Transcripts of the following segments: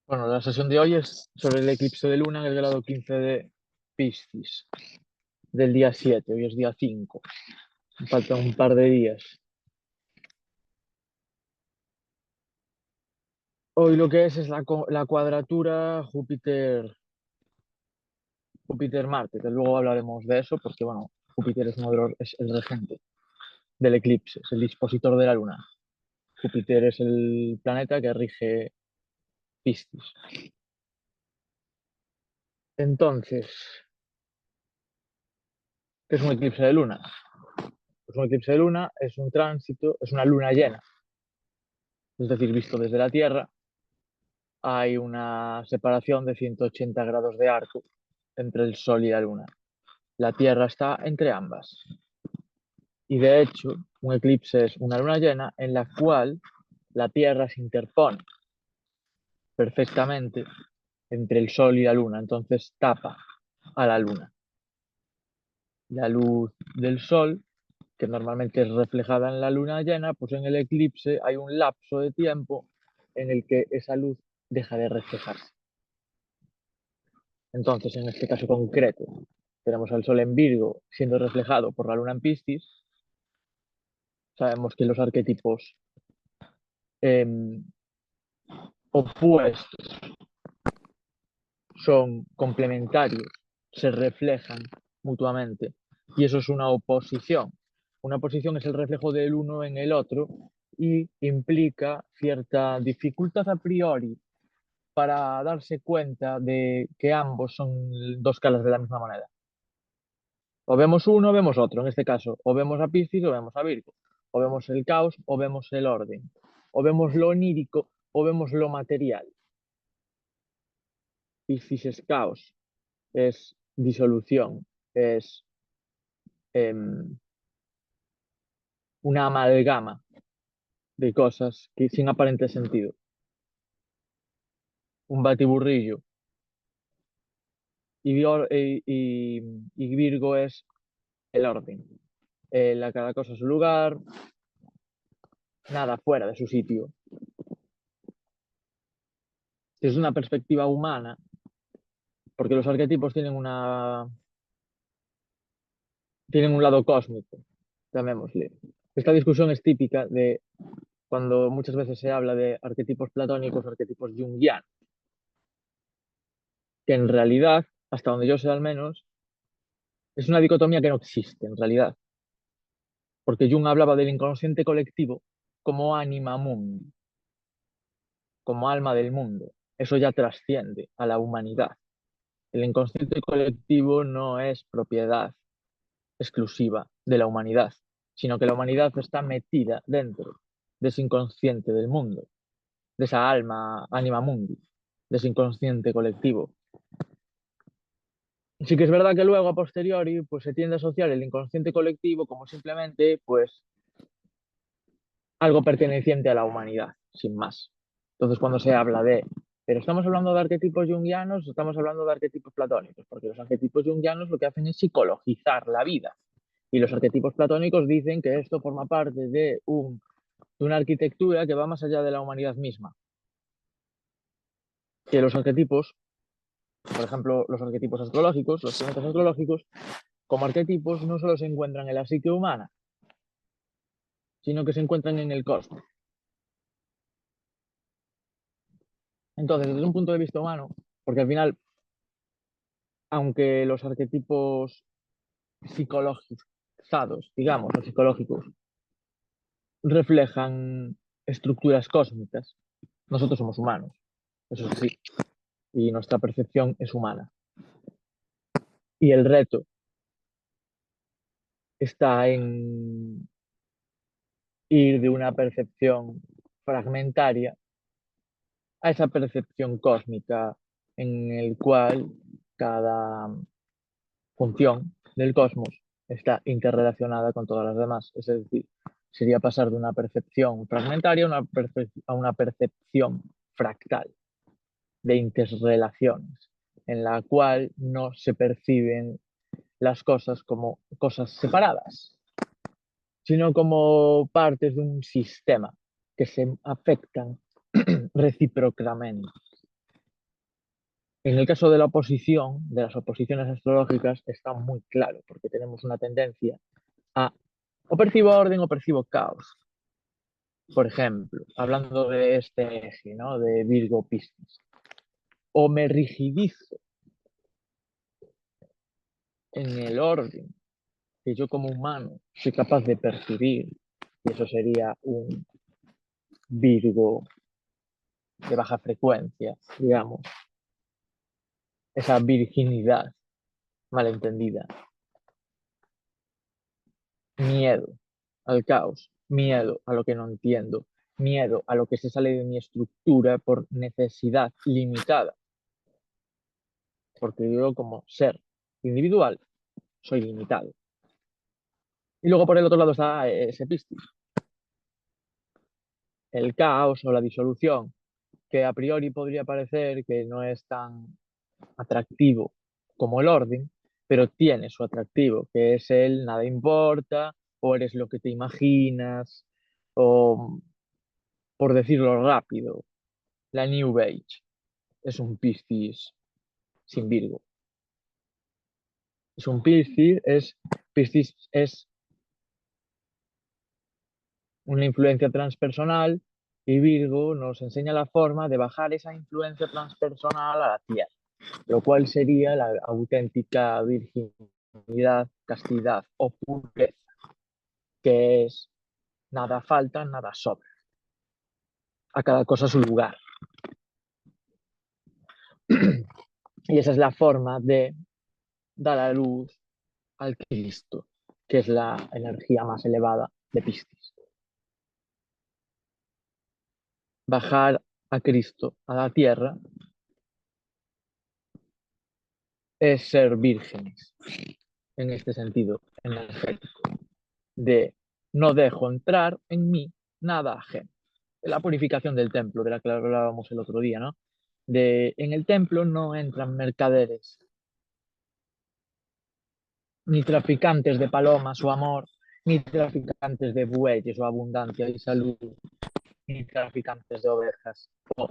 Bueno, la sesión de hoy es sobre el eclipse de luna en el grado 15 de Piscis, del día 7. Hoy es día 5. Faltan un par de días. Hoy lo que es la cuadratura Júpiter-Marte, que luego hablaremos de eso, porque bueno, Júpiter es, es el regente del eclipse, es el dispositor de la luna. Júpiter es el planeta que rige Piscis. Entonces, ¿qué es un eclipse de luna? Pues un eclipse de luna es un tránsito, es una luna llena, es decir, visto desde la Tierra hay una separación de 180 grados de arco entre el Sol y la Luna. La Tierra está entre ambas. Y de hecho, un eclipse es una luna llena en la cual la Tierra se interpone perfectamente entre el Sol y la Luna, entonces tapa a la Luna. La luz del Sol, que normalmente es reflejada en la luna llena, pues en el eclipse hay un lapso de tiempo en el que esa luz deja de reflejarse. Entonces, en este caso concreto, tenemos al Sol en Virgo siendo reflejado por la Luna en Piscis. Sabemos que los arquetipos eh, opuestos son complementarios, se reflejan mutuamente y eso es una oposición. Una oposición es el reflejo del uno en el otro y implica cierta dificultad a priori para darse cuenta de que ambos son dos caras de la misma moneda. O vemos uno o vemos otro, en este caso, o vemos a Piscis o vemos a Virgo, o vemos el caos o vemos el orden, o vemos lo onírico o vemos lo material. Piscis es caos, es disolución, es una amalgama de cosas que, sin aparente sentido. Un batiburrillo. Y Virgo es el orden. Cada cosa a su lugar, nada fuera de su sitio. Desde una perspectiva humana, porque los arquetipos tienen un lado cósmico, llamémosle. Esta discusión es típica de cuando muchas veces se habla de arquetipos platónicos, arquetipos junguianos, que en realidad, hasta donde yo sé al menos, es una dicotomía que no existe en realidad, porque Jung hablaba del inconsciente colectivo como anima mundi, como alma del mundo. Eso ya trasciende a la humanidad. El inconsciente colectivo no es propiedad exclusiva de la humanidad, sino que la humanidad está metida dentro de ese inconsciente del mundo, de esa alma, anima mundi, de ese inconsciente colectivo. Sí que es verdad que luego, a posteriori, pues se tiende a asociar el inconsciente colectivo como simplemente, pues, algo perteneciente a la humanidad, sin más. Entonces, cuando se habla de, pero estamos hablando de arquetipos junguianos, estamos hablando de arquetipos platónicos, porque los arquetipos junguianos lo que hacen es psicologizar la vida. Y los arquetipos platónicos dicen que esto forma parte de una arquitectura que va más allá de la humanidad misma. Que los arquetipos, por ejemplo, los arquetipos astrológicos, los planetas astrológicos, como arquetipos no solo se encuentran en la psique humana, sino que se encuentran en el cosmos. Entonces, desde un punto de vista humano, porque al final, aunque los arquetipos psicologizados, digamos, o psicológicos, reflejan estructuras cósmicas, nosotros somos humanos, eso sí, y nuestra percepción es humana. Y el reto está en ir de una percepción fragmentaria a esa percepción cósmica en el cual cada función del cosmos está interrelacionada con todas las demás. Es decir, sería pasar de una percepción fragmentaria a una percepción fractal de interrelaciones, en la cual no se perciben las cosas como cosas separadas, sino como partes de un sistema que se afectan recíprocamente. En el caso de la oposición, de las oposiciones astrológicas, está muy claro, porque tenemos una tendencia a o percibo orden o percibo caos. Por ejemplo, hablando de este eje, ¿no? De Virgo Piscis. O me rigidizo en el orden que yo como humano soy capaz de percibir, y eso sería un Virgo de baja frecuencia, digamos, esa virginidad malentendida, miedo al caos, miedo a lo que no entiendo, miedo a lo que se sale de mi estructura por necesidad limitada, porque yo como ser individual soy limitado. Y luego por el otro lado está ese Piscis, el caos o la disolución, que a priori podría parecer que no es tan atractivo como el orden, pero tiene su atractivo, que es el nada importa, o eres lo que te imaginas, o por decirlo rápido, la New Age es un Piscis sin Virgo. Es un Piscis es una influencia transpersonal y Virgo nos enseña la forma de bajar esa influencia transpersonal a la Tierra, lo cual sería la auténtica virginidad, castidad o pureza, que es nada falta, nada sobra, a cada cosa su lugar. Y esa es la forma de dar a luz al Cristo, que es la energía más elevada de Piscis. Bajar a Cristo a la tierra es ser vírgenes, en este sentido energético, de no dejo entrar en mí nada ajeno. La purificación del templo, de la que hablábamos el otro día, ¿no? De en el templo no entran mercaderes, ni traficantes de palomas o amor, ni traficantes de bueyes o abundancia y salud, ni traficantes de ovejas, o,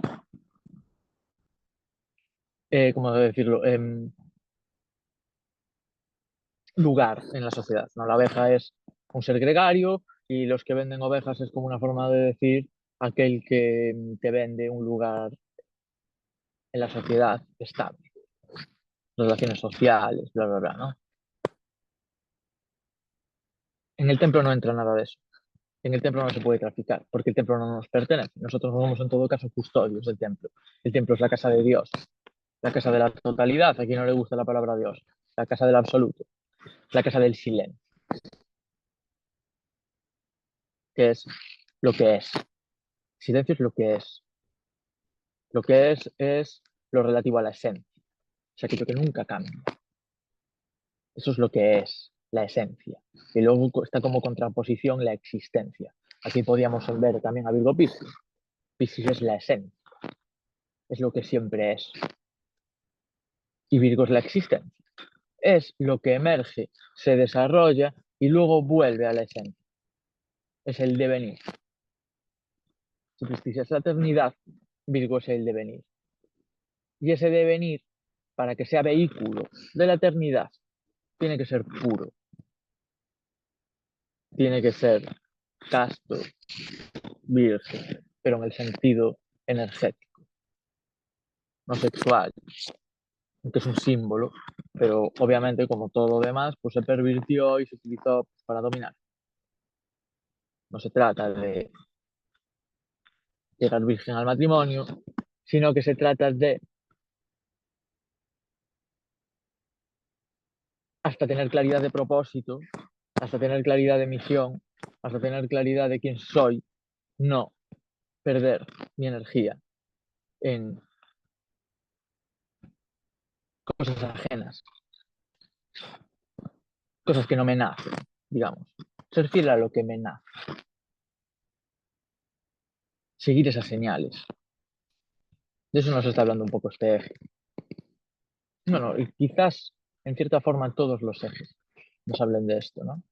¿cómo decirlo? Lugar en la sociedad, ¿no? La oveja es un ser gregario y los que venden ovejas es como una forma de decir aquel que te vende un lugar en la sociedad estable, relaciones sociales, bla, bla, bla, ¿no? En el templo no entra nada de eso. En el templo no se puede traficar, porque el templo no nos pertenece. Nosotros somos en todo caso custodios del templo. El templo es la casa de Dios, la casa de la totalidad, a quien no le gusta la palabra Dios, la casa del absoluto, la casa del silencio, que es lo que es. Silencio es lo que es. Lo que es lo relativo a la esencia, es aquello que nunca cambia. Eso es lo que es la esencia. Y luego está como contraposición la existencia. Aquí podíamos ver también a Virgo Piscis. Piscis es la esencia, es lo que siempre es. Y Virgo es la existencia. Es lo que emerge, se desarrolla y luego vuelve a la esencia. Es el devenir. Si Piscis es la eternidad, Virgo es el devenir. Y ese devenir, para que sea vehículo de la eternidad, tiene que ser puro, tiene que ser casto, virgen, pero en el sentido energético, no sexual, que es un símbolo, pero obviamente como todo lo demás, pues se pervirtió y se utilizó para dominar. No se trata de llegar virgen al matrimonio, sino que se trata de hasta tener claridad de propósito, hasta tener claridad de misión, hasta tener claridad de quién soy, no perder mi energía en cosas ajenas, cosas que no me nacen, digamos. Ser fiel a lo que me nace, seguir esas señales. De eso nos está hablando un poco este eje. Bueno, y quizás en cierta forma todos los ejes nos hablen de esto, ¿no?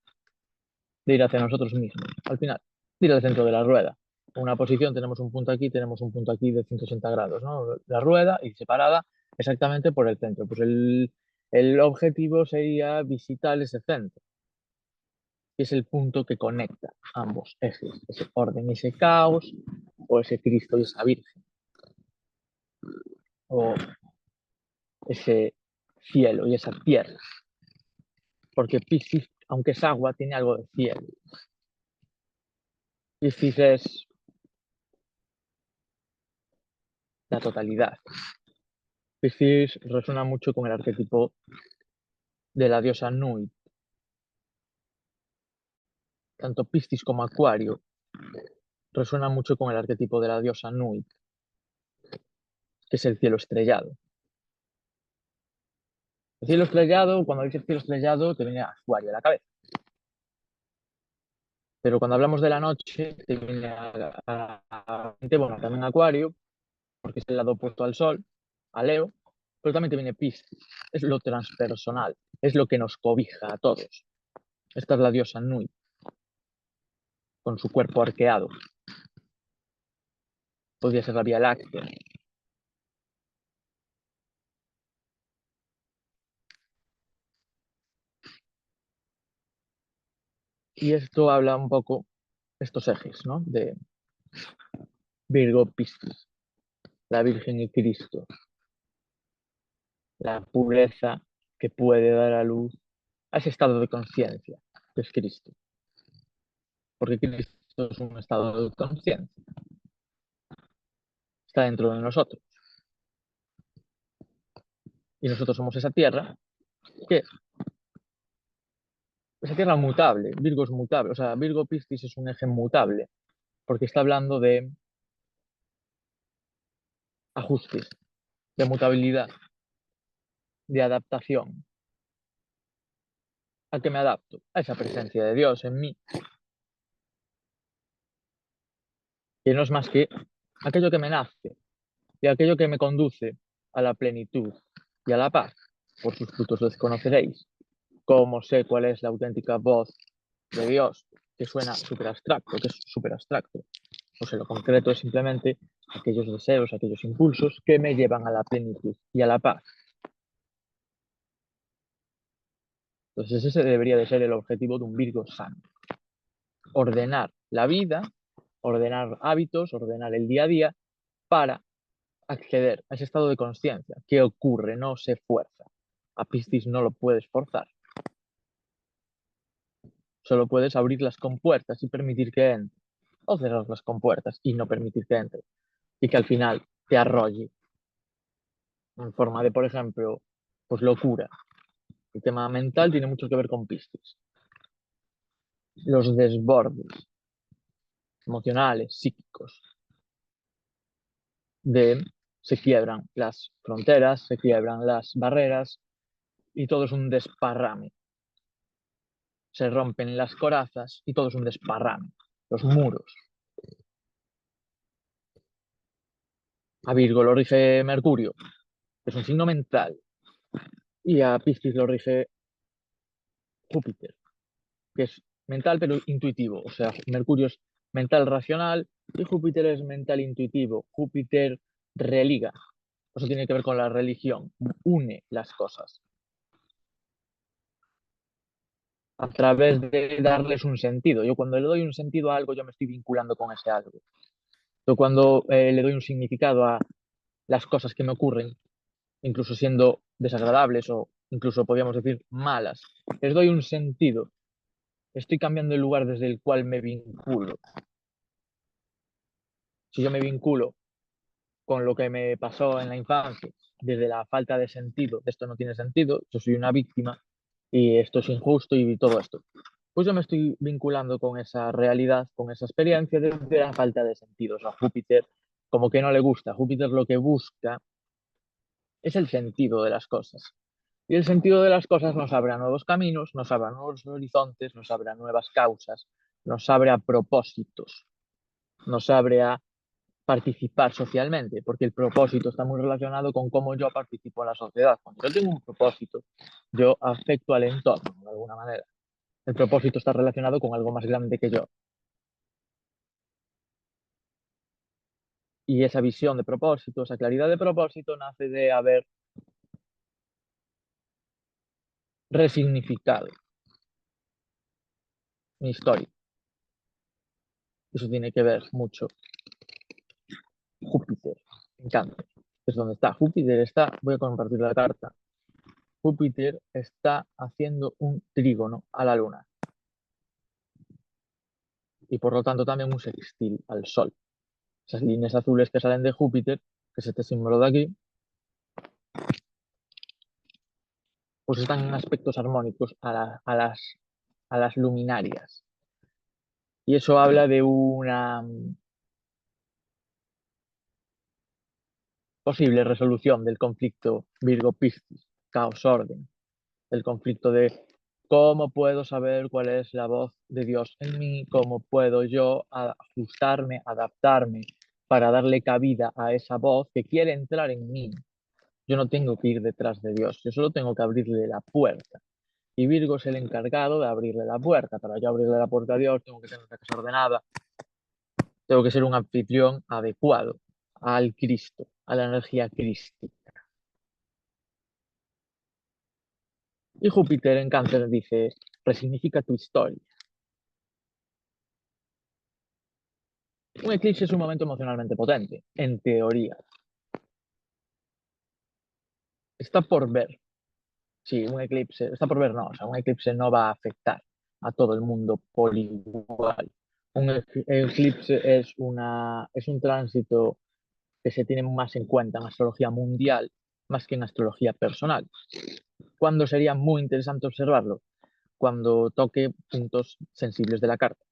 De ir hacia nosotros mismos, al final, de ir al centro de la rueda. En una posición tenemos un punto aquí de 180 grados, ¿no? La rueda y separada exactamente por el centro. Pues el objetivo sería visitar ese centro, que es el punto que conecta ambos ejes, ese orden y ese caos, o ese Cristo y esa Virgen, o ese cielo y esa tierra, porque Piscis, aunque es agua, tiene algo de cielo. Piscis es la totalidad. Piscis resuena mucho con el arquetipo de la diosa Nui. Tanto Piscis como Acuario resuena mucho con el arquetipo de la diosa Nui, que es el cielo estrellado. El cielo estrellado, cuando dices cielo estrellado, te viene Acuario a la cabeza. Pero cuando hablamos de la noche, te viene bueno, también Acuario, porque es el lado opuesto al Sol, a Leo, pero también te viene Piscis. Es lo transpersonal, es lo que nos cobija a todos. Esta es la diosa Nui, con su cuerpo arqueado. Podría ser la Vía Láctea. Y esto habla un poco, estos ejes, ¿no? De Virgo, Piscis, la Virgen y Cristo, la pureza que puede dar a luz a ese estado de conciencia que es Cristo. Porque Cristo es un estado de conciencia, está dentro de nosotros. Y nosotros somos esa tierra, que esa tierra mutable, Virgo es mutable, o sea, Virgo Piscis es un eje mutable, porque está hablando de ajustes, de mutabilidad, de adaptación. ¿A qué me adapto? A esa presencia de Dios en mí, que no es más que aquello que me nace y aquello que me conduce a la plenitud y a la paz. Por sus frutos los conoceréis. ¿Cómo sé cuál es la auténtica voz de Dios? Que suena súper abstracto, que es súper abstracto. Pues en lo concreto es simplemente aquellos deseos, aquellos impulsos que me llevan a la plenitud y a la paz. Entonces ese debería de ser el objetivo de un Virgo sano. Ordenar la vida, ordenar hábitos, ordenar el día a día para acceder a ese estado de conciencia. ¿Qué ocurre? No se fuerza. A Piscis no lo puedes forzar. Solo puedes abrir las compuertas y permitir que entre. O cerrar las compuertas y no permitir que entre. Y que al final te arrolle. En forma de, por ejemplo, pues locura. El tema mental tiene mucho que ver con Piscis. Los desbordes emocionales, psíquicos, de se quiebran las fronteras, se quiebran las barreras y todo es un desparrame. Se rompen las corazas y todo es un desparrame. Los muros. A Virgo lo rige Mercurio, que es un signo mental, y a Piscis lo rige Júpiter, que es mental pero intuitivo. O sea, Mercurio es mental racional y Júpiter es mental intuitivo. Júpiter religa. Eso tiene que ver con la religión, une las cosas a través de darles un sentido. Yo cuando le doy un sentido a algo, yo me estoy vinculando con ese algo. Yo cuando le doy un significado a las cosas que me ocurren, incluso siendo desagradables o incluso podríamos decir malas, les doy un sentido. Estoy cambiando el lugar desde el cual me vinculo. Si yo me vinculo con lo que me pasó en la infancia, desde la falta de sentido, de esto no tiene sentido, yo soy una víctima y esto es injusto y todo esto. Pues yo me estoy vinculando con esa realidad, con esa experiencia desde la falta de sentido. O sea, Júpiter como que no le gusta. Júpiter lo que busca es el sentido de las cosas. Y el sentido de las cosas nos abre a nuevos caminos, nos abre a nuevos horizontes, nos abre a nuevas causas, nos abre a propósitos, nos abre a participar socialmente, porque el propósito está muy relacionado con cómo yo participo en la sociedad. Cuando yo tengo un propósito, yo afecto al entorno de alguna manera. El propósito está relacionado con algo más grande que yo. Y esa visión de propósito, esa claridad de propósito nace de haber resignificado mi historia. Eso tiene que ver mucho Júpiter en Cáncer. Es donde está. Júpiter está, voy a compartir la carta. Júpiter está haciendo un trígono a la Luna y por lo tanto también un sextil al Sol. Esas líneas azules que salen de Júpiter, que es este símbolo de aquí, pues están en aspectos armónicos a las luminarias. Y eso habla de una posible resolución del conflicto Virgo-Piscis, caos-orden, el conflicto de cómo puedo saber cuál es la voz de Dios en mí, cómo puedo yo ajustarme, adaptarme para darle cabida a esa voz que quiere entrar en mí. Yo no tengo que ir detrás de Dios, yo solo tengo que abrirle la puerta. Y Virgo es el encargado de abrirle la puerta. Para yo abrirle la puerta a Dios, tengo que tener una casa ordenada, tengo que ser un anfitrión adecuado al Cristo, a la energía crística. Y Júpiter en Cáncer dice, resignifica tu historia. Un eclipse es un momento emocionalmente potente, en teoría. Está por ver. Sí, un eclipse, está por ver, no, o sea, un eclipse no va a afectar a todo el mundo por igual. Un eclipse es un tránsito que se tiene más en cuenta en astrología mundial, más que en astrología personal. ¿Cuándo sería muy interesante observarlo? Cuando toque puntos sensibles de la carta.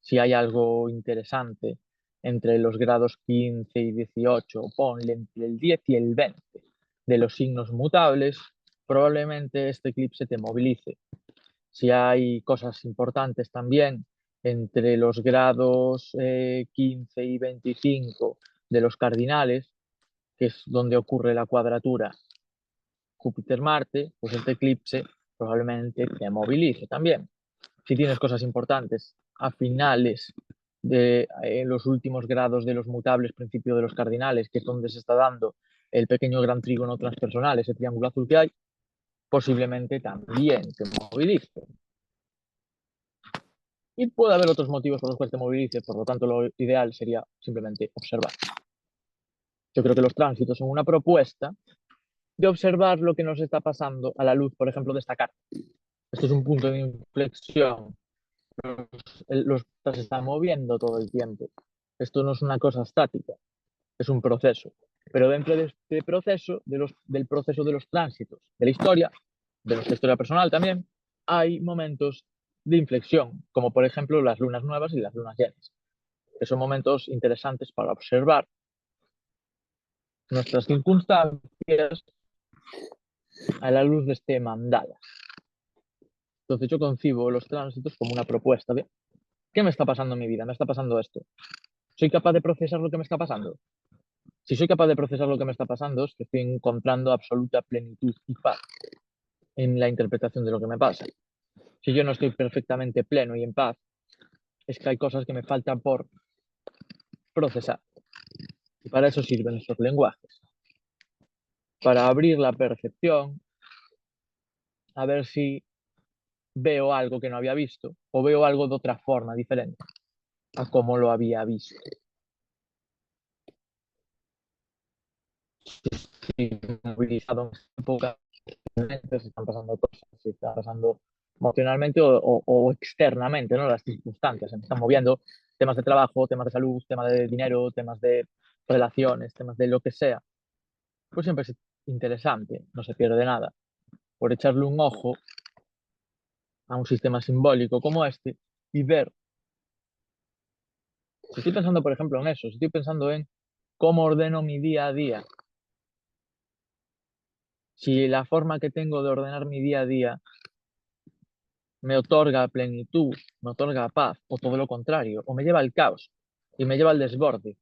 Si hay algo interesante entre los grados 15 y 18, ponle entre el 10 y el 20 de los signos mutables, probablemente este eclipse te movilice. Si hay cosas importantes también entre los grados 15 y 25 de los cardinales, que es donde ocurre la cuadratura Júpiter-Marte, pues este eclipse probablemente te movilice también. Si tienes cosas importantes a finales de los últimos grados de los mutables, principio de los cardinales, que es donde se está dando el pequeño gran trígono transpersonal, ese triángulo azul que hay, posiblemente también te movilice. Y puede haber otros motivos por los cuales te movilice, por lo tanto lo ideal sería simplemente observar. Yo creo que los tránsitos son una propuesta de observar lo que nos está pasando a la luz, por ejemplo, de esta carta. Esto es un punto de inflexión. Los se están moviendo todo el tiempo. Esto no es una cosa estática, es un proceso. Pero dentro de este proceso, del proceso de los tránsitos, de la historia, de nuestra historia personal también, hay momentos de inflexión, como por ejemplo las lunas nuevas y las lunas llenas, que son momentos interesantes para observar nuestras circunstancias a la luz de este mandala. Entonces yo concibo los tránsitos como una propuesta de ¿qué me está pasando en mi vida? ¿Me está pasando esto? ¿Soy capaz de procesar lo que me está pasando? Si soy capaz de procesar lo que me está pasando, es que estoy encontrando absoluta plenitud y paz en la interpretación de lo que me pasa. Si yo no estoy perfectamente pleno y en paz, es que hay cosas que me faltan por procesar. Y para eso sirven estos lenguajes. Para abrir la percepción, a ver si veo algo que no había visto o veo algo de otra forma diferente a como lo había visto. Si movilizado en esta época, se están pasando cosas, se están pasando emocionalmente o externamente, ¿no? Las circunstancias se me están moviendo, temas de trabajo, temas de salud, temas de dinero, temas de relaciones, temas de lo que sea. Pues siempre es interesante, no se pierde nada, por echarle un ojo a un sistema simbólico como este y ver, si estoy pensando, por ejemplo, en eso, si estoy pensando en cómo ordeno mi día a día, si la forma que tengo de ordenar mi día a día me otorga plenitud, me otorga paz, o todo lo contrario, o me lleva al caos y me lleva al desborde.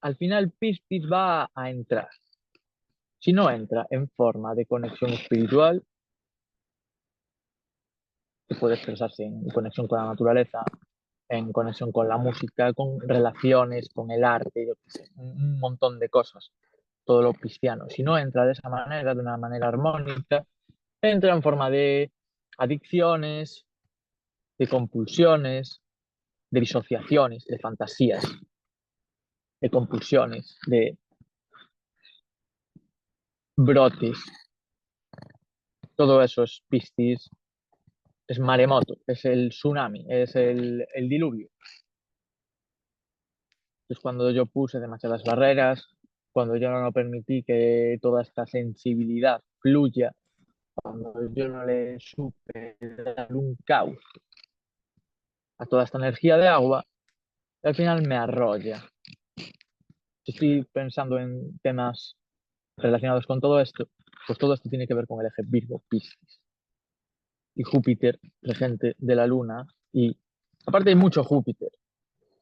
Al final, Piscis va a entrar. Si no entra en forma de conexión espiritual, que puede expresarse en conexión con la naturaleza, en conexión con la música, con relaciones, con el arte, yo qué sé, un montón de cosas, todo lo pisciano. Si no entra de esa manera, de una manera armónica, Entra en forma de adicciones, de compulsiones, de disociaciones, de fantasías, de compulsiones, de brotes. Todo eso es Piscis, es maremoto, es el tsunami, es el diluvio. Es cuando yo puse demasiadas barreras, cuando yo no permití que toda esta sensibilidad fluya, cuando yo no le supe dar un cauce a toda esta energía de agua, al final me arrolla. Si estoy pensando en temas relacionados con todo esto, pues todo esto tiene que ver con el eje Virgo-Piscis y Júpiter, regente de la Luna, y aparte hay mucho Júpiter.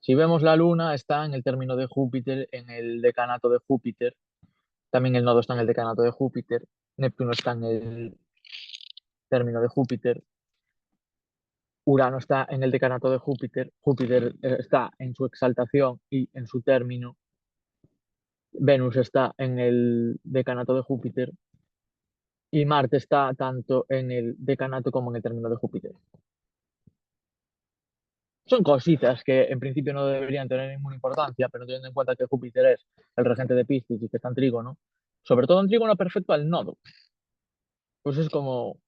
Si vemos la Luna, está en el término de Júpiter, en el decanato de Júpiter, también el nodo está en el decanato de Júpiter, Neptuno está en el término de Júpiter, Urano está en el decanato de Júpiter, Júpiter está en su exaltación y en su término, Venus está en el decanato de Júpiter y Marte está tanto en el decanato como en el término de Júpiter. Son cositas que en principio no deberían tener ninguna importancia, pero teniendo en cuenta que Júpiter es el regente de Piscis y que está en trígono, sobre todo en trígono perfecto al nodo, pues es como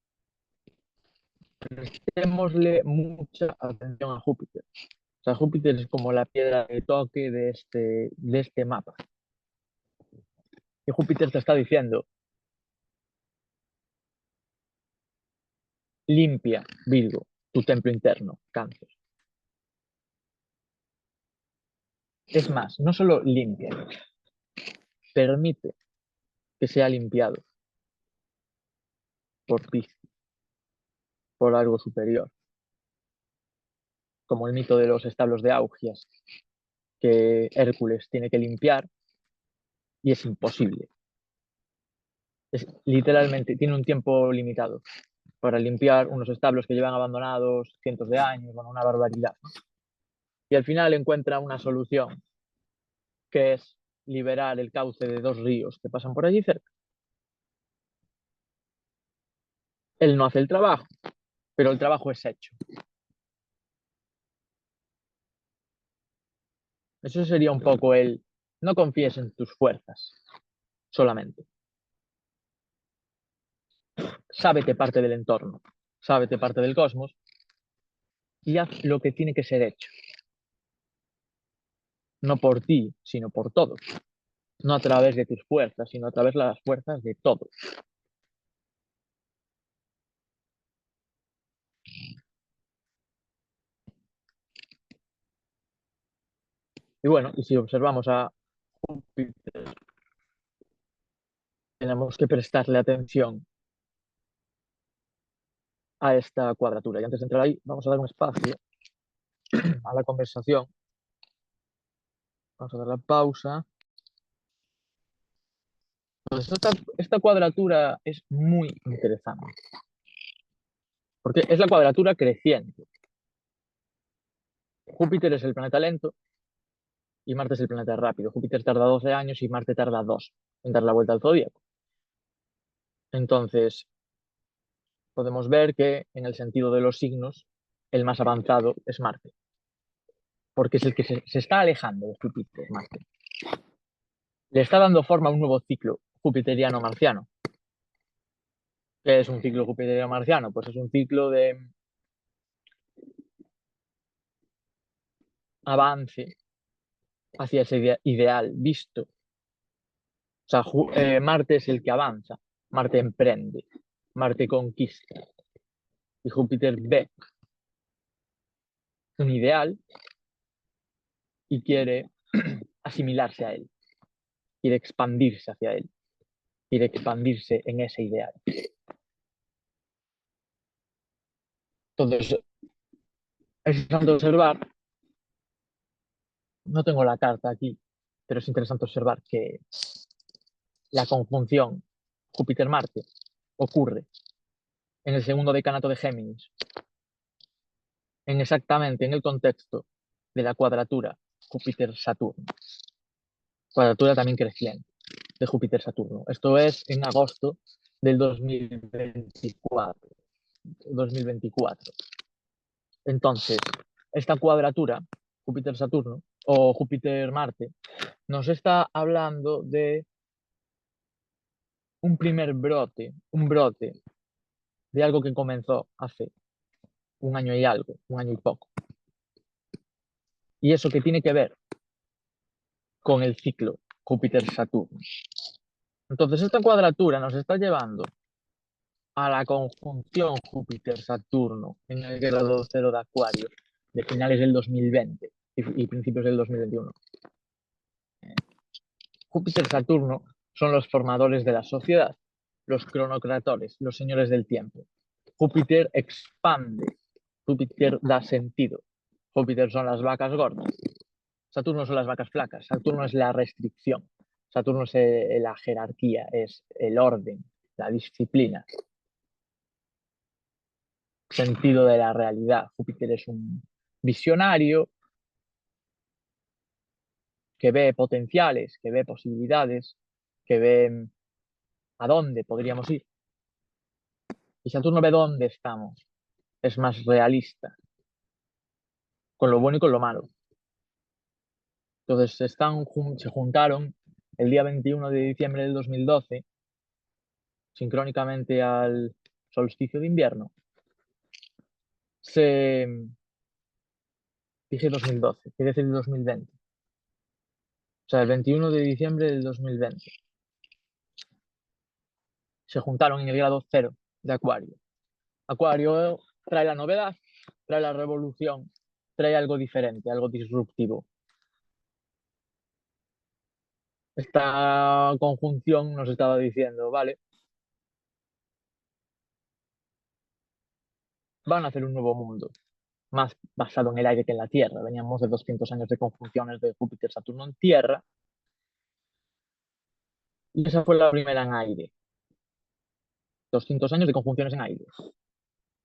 prestémosle mucha atención a Júpiter. O sea, Júpiter es como la piedra de toque de este mapa. Y Júpiter te está diciendo, limpia, Virgo, tu templo interno, Cáncer. Es más, no solo limpia, permite que sea limpiado por Piscis, por algo superior, como el mito de los establos de Augias, que Hércules tiene que limpiar y es imposible. Es, literalmente tiene un tiempo limitado para limpiar unos establos que llevan abandonados cientos de años, bueno, una barbaridad, ¿no? Y al final encuentra una solución, que es liberar el cauce de dos ríos que pasan por allí cerca. Él no hace el trabajo, pero el trabajo es hecho. Eso sería un poco el no confíes en tus fuerzas solamente. Sábete parte del entorno, sábete parte del cosmos y haz lo que tiene que ser hecho. No por ti, sino por todos. No a través de tus fuerzas, sino a través de las fuerzas de todos. Y bueno, y si observamos a Júpiter, tenemos que prestarle atención a esta cuadratura. Y antes de entrar ahí, vamos a dar un espacio a la conversación. Vamos a dar la pausa. Pues esta cuadratura es muy interesante, porque es la cuadratura creciente. Júpiter es el planeta lento y Marte es el planeta rápido. Júpiter tarda 12 años y Marte tarda 2 en dar la vuelta al zodíaco. Entonces, podemos ver que en el sentido de los signos, el más avanzado es Marte, porque es el que se está alejando de Júpiter, Marte. Le está dando forma a un nuevo ciclo jupiteriano-marciano. ¿Qué es un ciclo jupiteriano-marciano? Pues es un ciclo de avance hacia ese ideal visto. O sea, Marte es el que avanza, Marte emprende, Marte conquista y Júpiter ve un ideal y quiere asimilarse a él, quiere expandirse hacia él, quiere expandirse en ese ideal. Entonces, es interesante observar, no tengo la carta aquí, pero es interesante observar que la conjunción Júpiter-Marte ocurre en el segundo decanato de Géminis, exactamente en el contexto de la cuadratura Júpiter-Saturno, cuadratura también creciente de Júpiter-Saturno. Esto es en agosto del 2024. Entonces, esta cuadratura, Júpiter-Saturno o Júpiter-Marte, nos está hablando de un primer brote, un brote de algo que comenzó hace un año y algo, un año y poco. Y eso que tiene que ver con el ciclo Júpiter-Saturno. Entonces, esta cuadratura nos está llevando a la conjunción Júpiter-Saturno en el grado cero de Acuario de finales del 2020 y principios del 2021. Júpiter-Saturno son los formadores de la sociedad, los cronocratores, los señores del tiempo. Júpiter expande, Júpiter da sentido. Júpiter son las vacas gordas, Saturno son las vacas flacas, Saturno es la restricción, Saturno es la jerarquía, es el orden, la disciplina, sentido de la realidad. Júpiter es un visionario que ve potenciales, que ve posibilidades, que ve a dónde podríamos ir. Y Saturno ve dónde estamos, es más realista, con lo bueno y con lo malo. Entonces se juntaron el día 21 de diciembre del 2012, sincrónicamente al solsticio de invierno. Dije 2012, quiere decir 2020. O sea, el 21 de diciembre del 2020. Se juntaron en el grado cero de Acuario. Acuario trae la novedad, trae la revolución, trae algo diferente, algo disruptivo. Esta conjunción nos estaba diciendo, vale, van a hacer un nuevo mundo, más basado en el aire que en la Tierra. Veníamos de 200 años de conjunciones de Júpiter-Saturno en Tierra, y esa fue la primera en aire. 200 años de conjunciones en aire.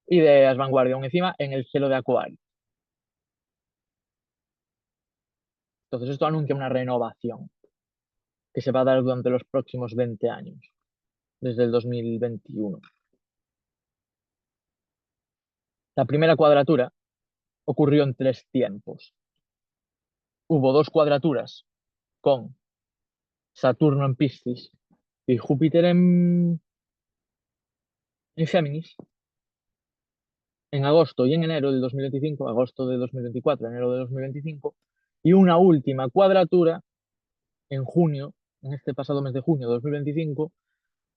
Ideas, vanguardia, aún encima en el cielo de Acuario. Entonces esto anuncia una renovación que se va a dar durante los próximos 20 años, desde el 2021. La primera cuadratura ocurrió en 3 tiempos. Hubo 2 cuadraturas con Saturno en Piscis y Júpiter en Géminis, en agosto y en enero del 2025, agosto de 2024, enero de 2025, y una última cuadratura en junio, en este pasado mes de junio de 2025,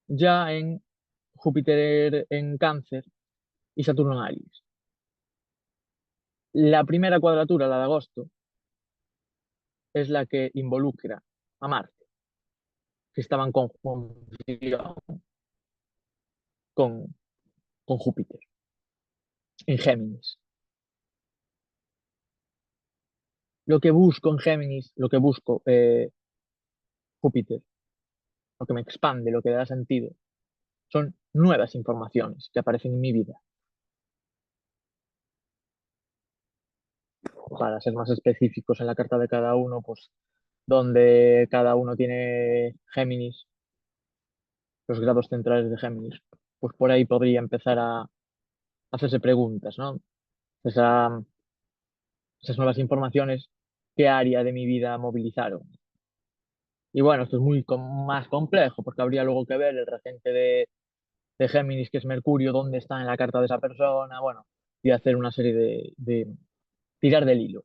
ya en Júpiter en Cáncer y Saturno en Aries. La primera cuadratura, la de agosto, es la que involucra a Marte, que estaba en conjunción con, con Júpiter, en Géminis. Lo que busco en Géminis, lo que busco Júpiter, lo que me expande, lo que da sentido, son nuevas informaciones que aparecen en mi vida. Para ser más específicos en la carta de cada uno, pues donde cada uno tiene Géminis, los grados centrales de Géminis, pues por ahí podría empezar a hacerse preguntas, ¿no? Esa, esas nuevas informaciones, ¿qué área de mi vida movilizaron? Y bueno, esto es más complejo, porque habría luego que ver el regente de Géminis, que es Mercurio, dónde está en la carta de esa persona, bueno, y hacer una serie de tirar del hilo.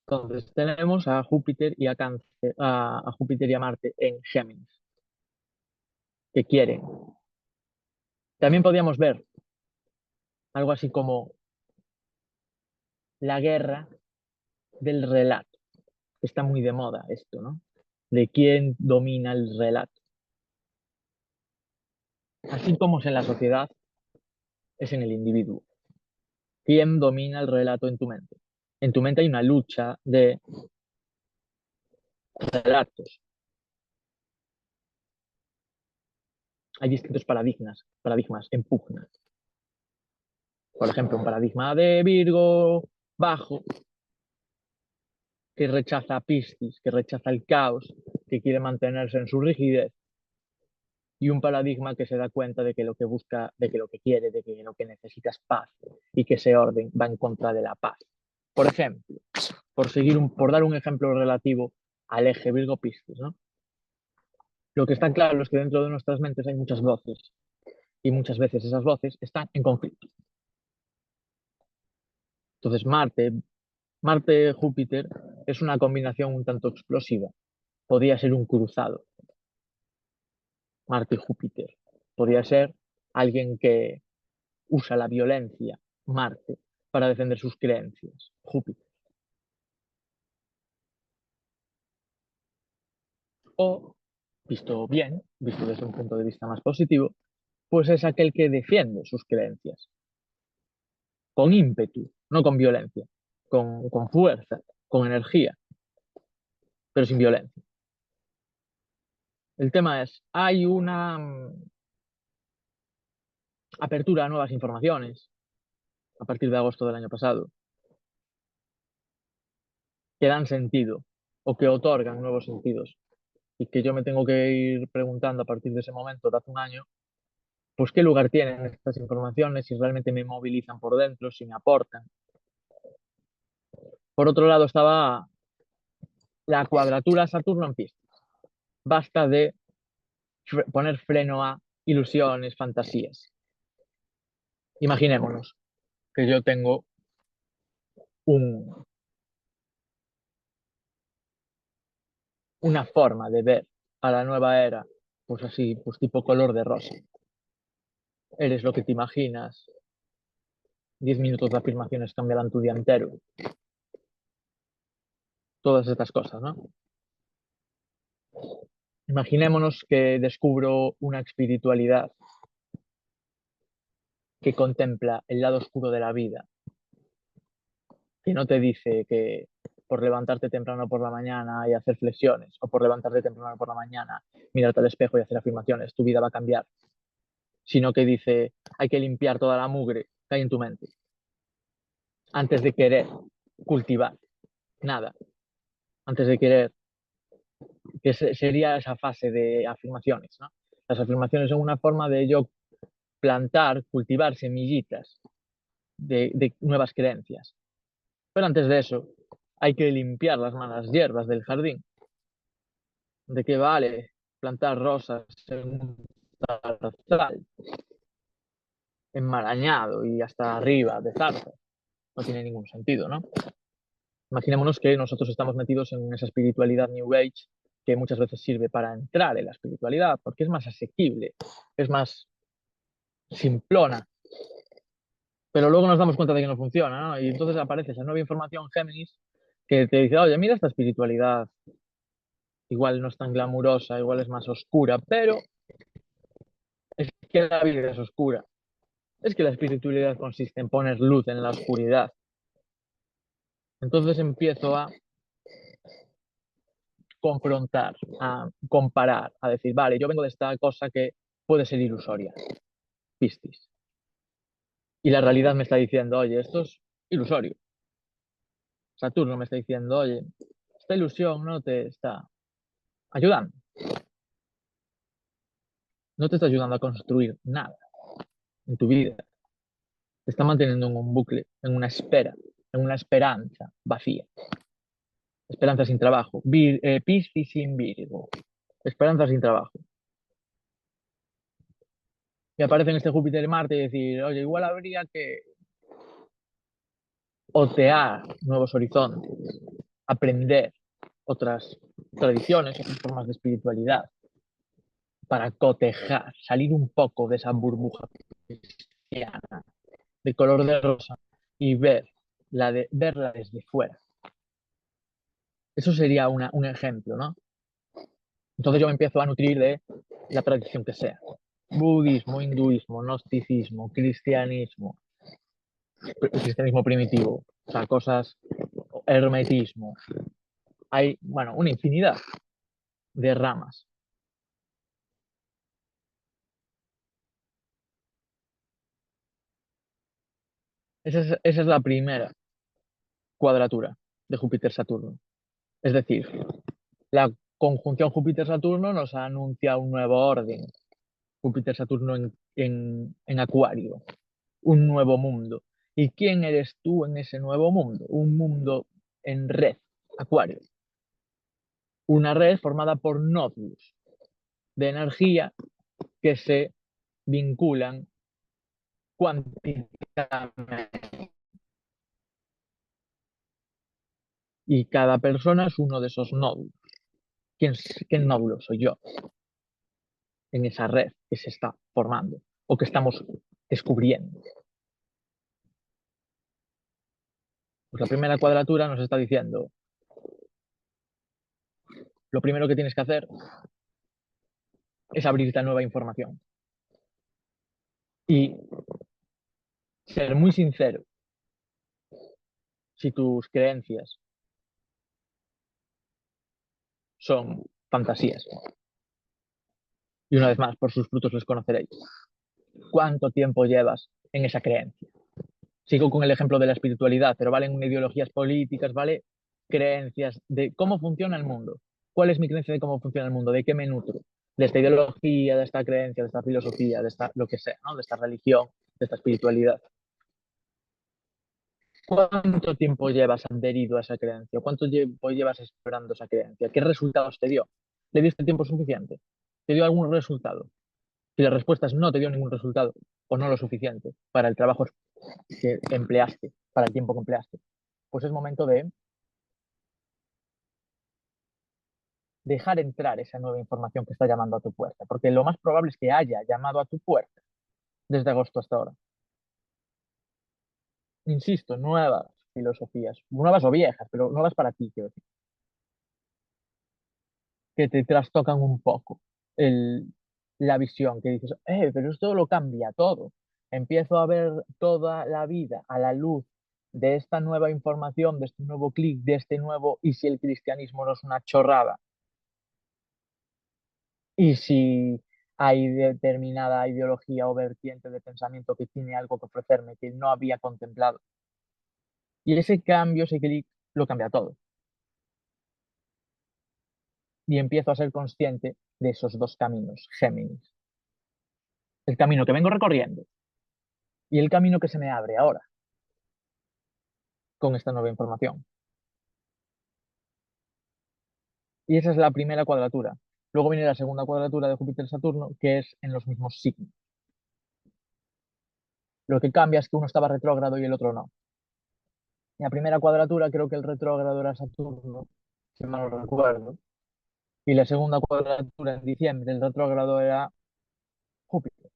Entonces tenemos a Júpiter y a Cáncer, a Júpiter y a Marte en Géminis, que quieren. También podríamos ver algo así como la guerra del relato. Está muy de moda esto, ¿no? De quién domina el relato. Así como es en la sociedad, es en el individuo. ¿Quién domina el relato en tu mente? En tu mente hay una lucha de relatos. Hay distintos paradigmas en pugna. Por ejemplo, un paradigma de Virgo bajo, que rechaza a Piscis, que rechaza el caos, que quiere mantenerse en su rigidez. y un paradigma que se da cuenta de que lo que busca, de que lo que quiere, de que lo que necesita es paz y que ese orden va en contra de la paz. Por ejemplo, por dar un ejemplo relativo al eje Virgo-Piscis, ¿no? Lo que está claro es que dentro de nuestras mentes hay muchas voces y muchas veces esas voces están en conflicto. Entonces, Marte-Júpiter es una combinación un tanto explosiva. Podría ser un cruzado, Marte y Júpiter. Podría ser alguien que usa la violencia, Marte, para defender sus creencias, Júpiter. O, visto bien, visto desde un punto de vista más positivo, pues es aquel que defiende sus creencias, con ímpetu, no con violencia, con fuerza, con energía, pero sin violencia. El tema es, hay una apertura a nuevas informaciones a partir de agosto del año pasado, que dan sentido o que otorgan nuevos sentidos y que yo me tengo que ir preguntando a partir de ese momento, de hace un año, pues qué lugar tienen estas informaciones, si realmente me movilizan por dentro, si me aportan. Por otro lado estaba la cuadratura Saturno en Piscis. Basta de poner freno a ilusiones, fantasías. Imaginémonos que yo tengo un, una forma de ver a la nueva era, pues así, pues tipo color de rosa. Eres lo que te imaginas. 10 minutos de afirmaciones cambiarán tu día entero. Todas estas cosas, ¿no? Imaginémonos que descubro una espiritualidad que contempla el lado oscuro de la vida, que no te dice que por levantarte temprano por la mañana y hacer flexiones, o por levantarte temprano por la mañana, mirarte al espejo y hacer afirmaciones, tu vida va a cambiar, sino que dice, hay que limpiar toda la mugre que hay en tu mente antes de querer cultivar nada, antes de querer, que sería esa fase de afirmaciones, ¿no? Las afirmaciones son una forma de yo plantar, cultivar semillitas de nuevas creencias. Pero antes de eso, hay que limpiar las malas hierbas del jardín. ¿De qué vale plantar rosas en un zarzal enmarañado y hasta arriba de zarza? No tiene ningún sentido, ¿no? Imaginémonos que nosotros estamos metidos en esa espiritualidad New Age que muchas veces sirve para entrar en la espiritualidad porque es más asequible, es más simplona, pero luego nos damos cuenta de que no funciona, ¿no? Y entonces aparece esa nueva información Géminis que te dice, oye, mira esta espiritualidad, igual no es tan glamurosa, igual es más oscura, pero es que la vida es oscura. Es que la espiritualidad consiste en poner luz en la oscuridad. Entonces empiezo a confrontar, a comparar, a decir, vale, yo vengo de esta cosa que puede ser ilusoria, Piscis. Y la realidad me está diciendo, oye, esto es ilusorio. Saturno me está diciendo, oye, esta ilusión no te está ayudando. No te está ayudando a construir nada en tu vida. Te está manteniendo en un bucle, en una espera, en una esperanza vacía. Esperanza sin trabajo. Piscis sin Virgo. Esperanza sin trabajo. Y aparecen este Júpiter y Marte y decir, oye, igual habría que otear nuevos horizontes, aprender otras tradiciones, otras formas de espiritualidad, para cotejar, salir un poco de esa burbuja cristiana de color de rosa y verla desde fuera. Eso sería un ejemplo, ¿no? Entonces yo me empiezo a nutrir de la tradición que sea. Budismo, hinduismo, gnosticismo, cristianismo, cristianismo primitivo, o sea, cosas, hermetismo. Hay, bueno, una infinidad de ramas. Esa es la primera cuadratura de Júpiter-Saturno. Es decir, la conjunción Júpiter-Saturno nos anuncia un nuevo orden, Júpiter-Saturno en Acuario, un nuevo mundo. ¿Y quién eres tú en ese nuevo mundo? Un mundo en red, Acuario. Una red formada por nódulos de energía que se vinculan cuánticamente. Y cada persona es uno de esos nódulos. ¿Qué nódulo soy yo en esa red que se está formando o que estamos descubriendo? Pues la primera cuadratura nos está diciendo, lo primero que tienes que hacer es abrirte a nueva información y ser muy sincero si tus creencias son fantasías. Y una vez más, por sus frutos les conoceréis. ¿Cuánto tiempo llevas en esa creencia? Sigo con el ejemplo de la espiritualidad, pero valen ideologías políticas, ¿vale? Creencias de cómo funciona el mundo. ¿Cuál es mi creencia de cómo funciona el mundo? ¿De qué me nutro? De esta ideología, de esta creencia, de esta filosofía, de esta, lo que sea, ¿no? De esta religión, de esta espiritualidad. ¿Cuánto tiempo llevas adherido a esa creencia? ¿Cuánto tiempo llevas esperando esa creencia? ¿Qué resultados te dio? ¿Le diste tiempo suficiente? ¿Te dio algún resultado? Si la respuesta es no te dio ningún resultado o no lo suficiente para el trabajo que empleaste, para el tiempo que empleaste, pues es momento de dejar entrar esa nueva información que está llamando a tu puerta, porque lo más probable es que haya llamado a tu puerta desde agosto hasta ahora. Insisto, nuevas filosofías, nuevas o viejas, pero nuevas para ti, quiero decir, que te trastocan un poco el, la visión, que dices, pero esto lo cambia todo. Empiezo a ver toda la vida a la luz de esta nueva información, de este nuevo clic, de este nuevo, y si el cristianismo no es una chorrada, y si hay determinada ideología o vertiente de pensamiento que tiene algo que ofrecerme que no había contemplado. Y ese cambio, ese clic, lo cambia todo. Y empiezo a ser consciente de esos dos caminos, Géminis. El camino que vengo recorriendo y el camino que se me abre ahora con esta nueva información. Y esa es la primera cuadratura. Luego viene la segunda cuadratura de Júpiter-Saturno, que es en los mismos signos. Lo que cambia es que uno estaba retrógrado y el otro no. En la primera cuadratura creo que el retrógrado era Saturno, si mal no recuerdo, y la segunda cuadratura en diciembre el retrógrado era Júpiter.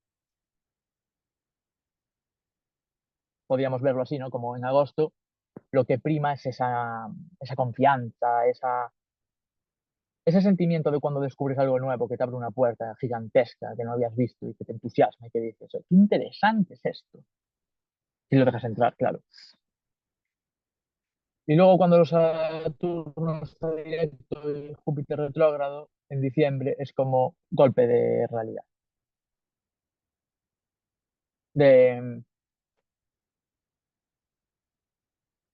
Podríamos verlo así, ¿no? Como en agosto lo que prima es esa confianza, ese sentimiento de cuando descubres algo nuevo, que te abre una puerta gigantesca que no habías visto y que te entusiasma y que dices, qué interesante es esto. Y lo dejas entrar, claro. Y luego cuando los Saturno está directo y Júpiter retrógrado en diciembre es como golpe de realidad. De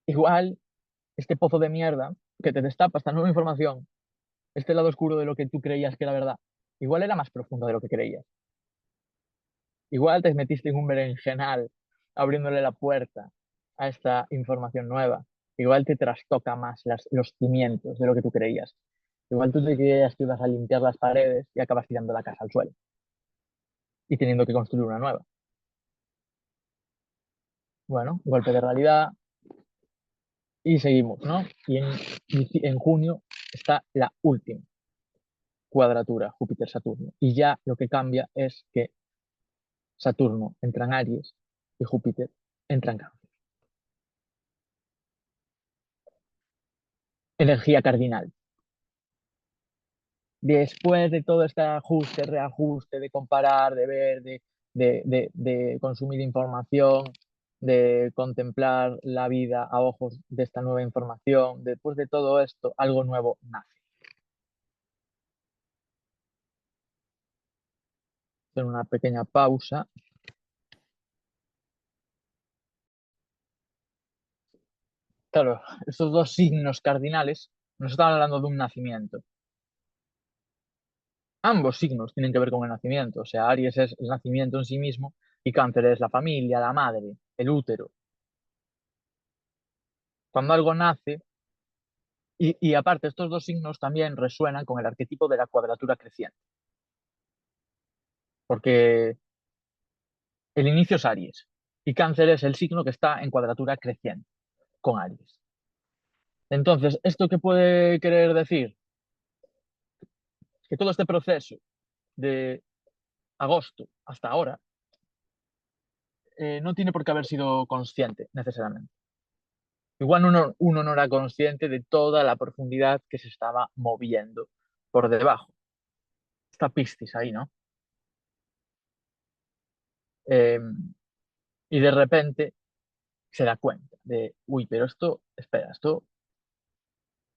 igual este pozo de mierda que te destapa esta nueva información, este lado oscuro de lo que tú creías que era verdad, igual era más profundo de lo que creías. Igual te metiste en un berenjenal abriéndole la puerta a esta información nueva. Igual te trastoca más los cimientos de lo que tú creías. Igual tú te creías que ibas a limpiar las paredes y acabas tirando la casa al suelo y teniendo que construir una nueva. Bueno, golpe de realidad y seguimos, ¿no? Y en junio está la última cuadratura Júpiter-Saturno. Y ya lo que cambia es que Saturno entra en Aries y Júpiter entra en Cáncer. Energía cardinal. Después de todo este ajuste, reajuste, de comparar, de ver, de consumir información, de contemplar la vida a ojos de esta nueva información, después de todo esto, algo nuevo nace. En una pequeña pausa. Claro, estos dos signos cardinales nos están hablando de un nacimiento. Ambos signos tienen que ver con el nacimiento, o sea, Aries es el nacimiento en sí mismo y Cáncer es la familia, la madre, el útero. Cuando algo nace, y aparte estos dos signos también resuenan con el arquetipo de la cuadratura creciente, porque el inicio es Aries y Cáncer es el signo que está en cuadratura creciente con Aries. Entonces, ¿esto qué puede querer decir? Que todo este proceso de agosto hasta ahora no tiene por qué haber sido consciente necesariamente. Igual uno no era consciente de toda la profundidad que se estaba moviendo por debajo. Está Piscis ahí, ¿no? Eh, y de repente se da cuenta de, uy, pero esto, espera, esto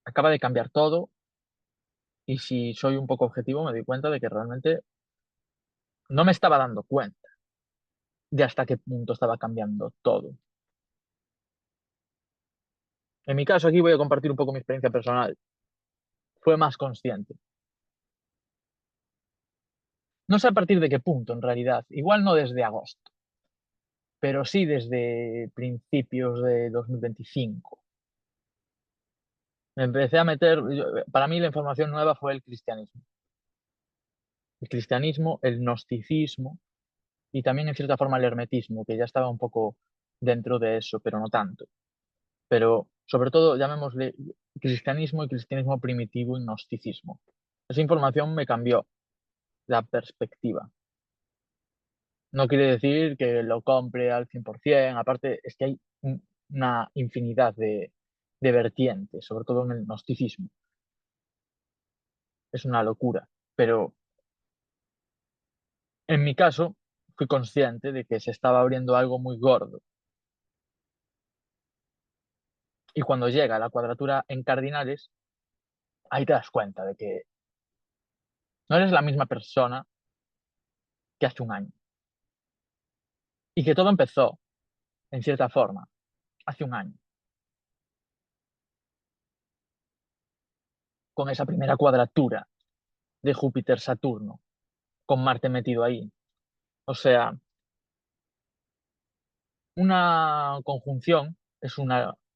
acaba de cambiar todo y si soy un poco objetivo me doy cuenta de que realmente no me estaba dando cuenta de hasta qué punto estaba cambiando todo. En mi caso aquí voy a compartir un poco mi experiencia personal. Fue más consciente. No sé a partir de qué punto en realidad, igual no desde agosto, pero sí desde principios de 2025. Me empecé a meter, para mí la información nueva fue el cristianismo. El cristianismo, el gnosticismo y también en cierta forma el hermetismo, que ya estaba un poco dentro de eso, pero no tanto. Pero sobre todo llamémosle cristianismo y cristianismo primitivo y gnosticismo. Esa información me cambió la perspectiva. No quiere decir que lo compre al 100%, aparte es que hay una infinidad de vertientes, sobre todo en el gnosticismo. Es una locura, pero en mi caso fui consciente de que se estaba abriendo algo muy gordo. Y cuando llega la cuadratura en cardinales, ahí te das cuenta de que no eres la misma persona que hace un año. Y que todo empezó, en cierta forma, hace un año, con esa primera cuadratura de Júpiter-Saturno, con Marte metido ahí. O sea, una conjunción es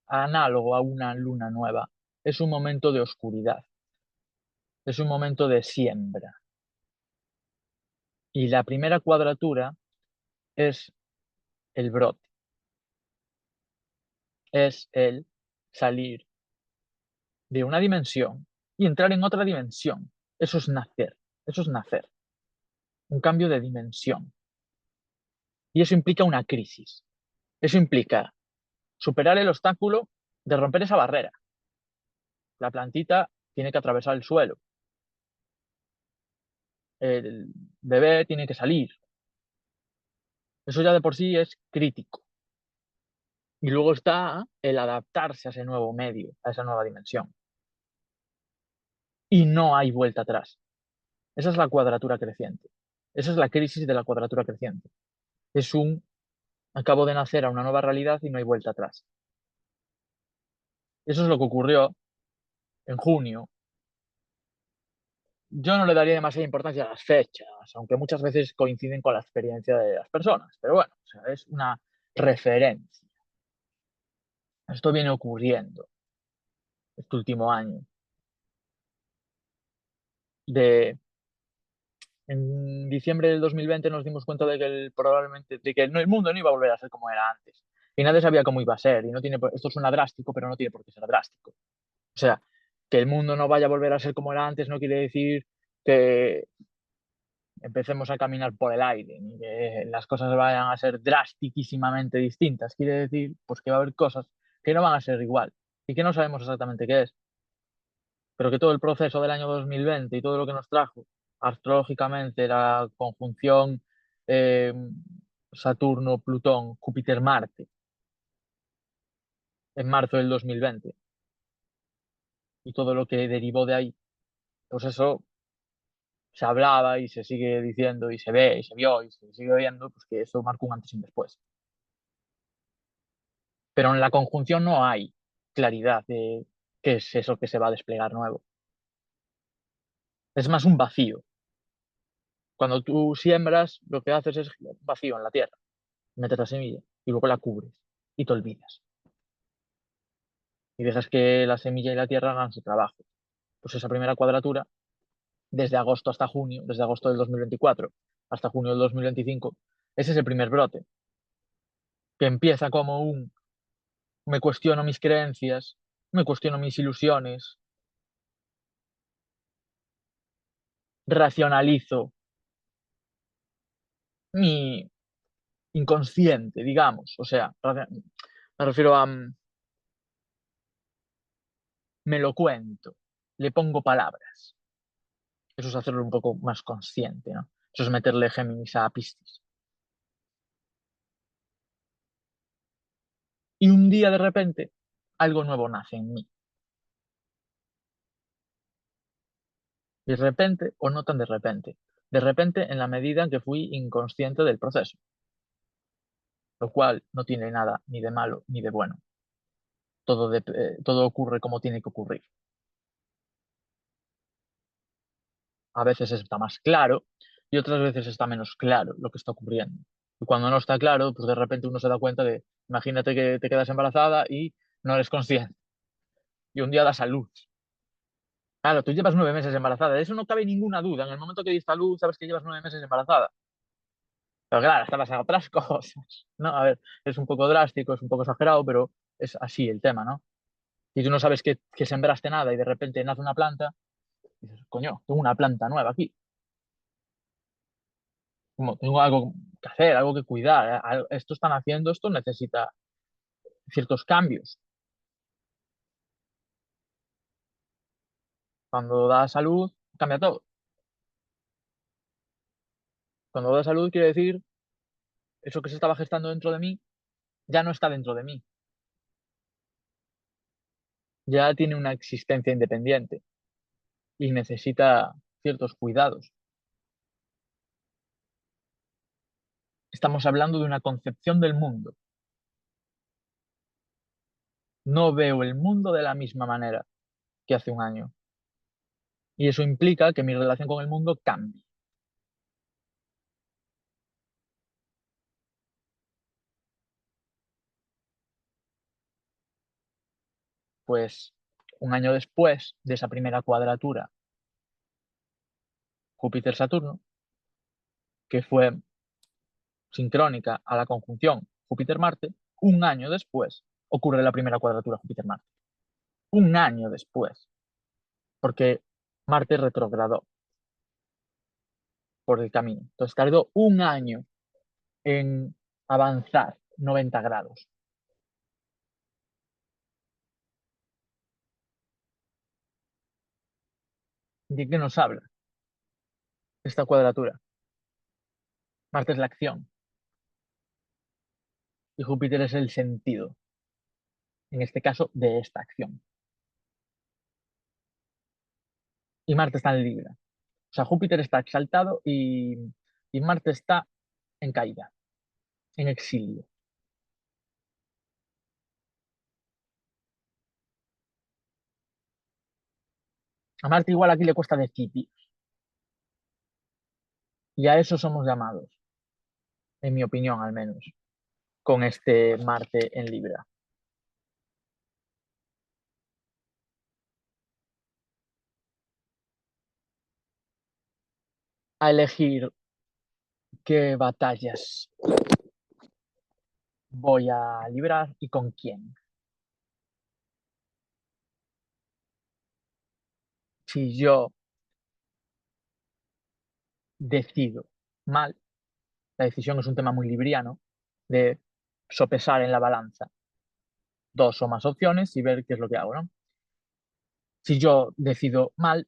análogo a una luna nueva. Es un momento de oscuridad, es un momento de siembra. Y la primera cuadratura es el brote, es el salir de una dimensión y entrar en otra dimensión. Eso es nacer, un cambio de dimensión. Y eso implica una crisis. Eso implica superar el obstáculo de romper esa barrera. La plantita tiene que atravesar el suelo, el bebé tiene que salir. Eso ya de por sí es crítico. Y luego está el adaptarse a ese nuevo medio, a esa nueva dimensión. Y no hay vuelta atrás. Esa es la cuadratura creciente. Esa es la crisis de la cuadratura creciente. Es un acabo de nacer a una nueva realidad y no hay vuelta atrás. Eso es lo que ocurrió en junio. Yo no le daría demasiada importancia a las fechas, aunque muchas veces coinciden con la experiencia de las personas. Pero bueno, o sea, es una referencia. Esto viene ocurriendo este último año. En diciembre del 2020 nos dimos cuenta de que probablemente de que el mundo no iba a volver a ser como era antes. Y nadie sabía cómo iba a ser. Y no tiene, esto suena drástico, pero no tiene por qué ser drástico. O sea, que el mundo no vaya a volver a ser como era antes no quiere decir que empecemos a caminar por el aire, ni que las cosas vayan a ser drastiquísimamente distintas. Quiere decir pues, que va a haber cosas que no van a ser igual y que no sabemos exactamente qué es, pero que todo el proceso del año 2020 y todo lo que nos trajo astrológicamente, la conjunción eh, Saturno, Plutón, Júpiter, Marte, en marzo del 2020, y todo lo que derivó de ahí, pues eso se hablaba y se sigue diciendo y se ve y se vio y se sigue viendo, pues que eso marcó un antes y un después. Pero en la conjunción no hay claridad de qué es eso que se va a desplegar nuevo. Es más un vacío. Cuando tú siembras, lo que haces es vacío en la tierra, metes la semilla y luego la cubres y te olvidas. Y dejas que la semilla y la tierra hagan su trabajo. Pues esa primera cuadratura, desde agosto hasta junio, desde agosto del 2024 hasta junio del 2025, ese es el primer brote, que empieza como un me cuestiono mis creencias, me cuestiono mis ilusiones, racionalizo mi inconsciente, digamos. O sea, me refiero a me lo cuento, le pongo palabras. Eso es hacerlo un poco más consciente, ¿no? Eso es meterle Géminis a Piscis. Y un día de repente, algo nuevo nace en mí. De repente, o no tan de repente en la medida en que fui inconsciente del proceso, lo cual no tiene nada ni de malo ni de bueno. Todo ocurre como tiene que ocurrir. A veces está más claro y otras veces está menos claro lo que está ocurriendo. Y cuando no está claro, pues de repente uno se da cuenta de, imagínate que te quedas embarazada y no eres consciente. Y un día das a luz. Claro, tú llevas 9 meses embarazada. De eso no cabe ninguna duda. En el momento que diste a luz, sabes que llevas 9 meses embarazada. Pero claro, estabas en otras cosas. No, a ver, es un poco drástico, es un poco exagerado, pero es así el tema, ¿no? Y tú no sabes que sembraste nada y de repente nace una planta, y dices, coño, tengo una planta nueva aquí. Como tengo algo que hacer, algo que cuidar. Esto están haciendo, esto necesita ciertos cambios. Cuando da salud, cambia todo. Cuando da salud quiere decir eso que se estaba gestando dentro de mí ya no está dentro de mí, ya tiene una existencia independiente y necesita ciertos cuidados. Estamos hablando de una concepción del mundo. No veo el mundo de la misma manera que hace un año. Y eso implica que mi relación con el mundo cambie. Pues un año después de esa primera cuadratura Júpiter-Saturno, que fue sincrónica a la conjunción Júpiter-Marte, un año después ocurre la primera cuadratura Júpiter-Marte. Un año después, porque Marte retrogradó por el camino. Entonces tardó un año en avanzar 90 grados. ¿De qué nos habla esta cuadratura? Marte es la acción y Júpiter es el sentido, en este caso, de esta acción. Y Marte está en Libra. O sea, Júpiter está exaltado y Marte está en caída, en exilio. A Marte igual aquí le cuesta decidir. Y a eso somos llamados, en mi opinión al menos, con este Marte en Libra. A elegir qué batallas voy a librar y con quién. Si yo decido mal, la decisión es un tema muy libriano, de sopesar en la balanza dos o más opciones y ver qué es lo que hago, ¿no? Si yo decido mal,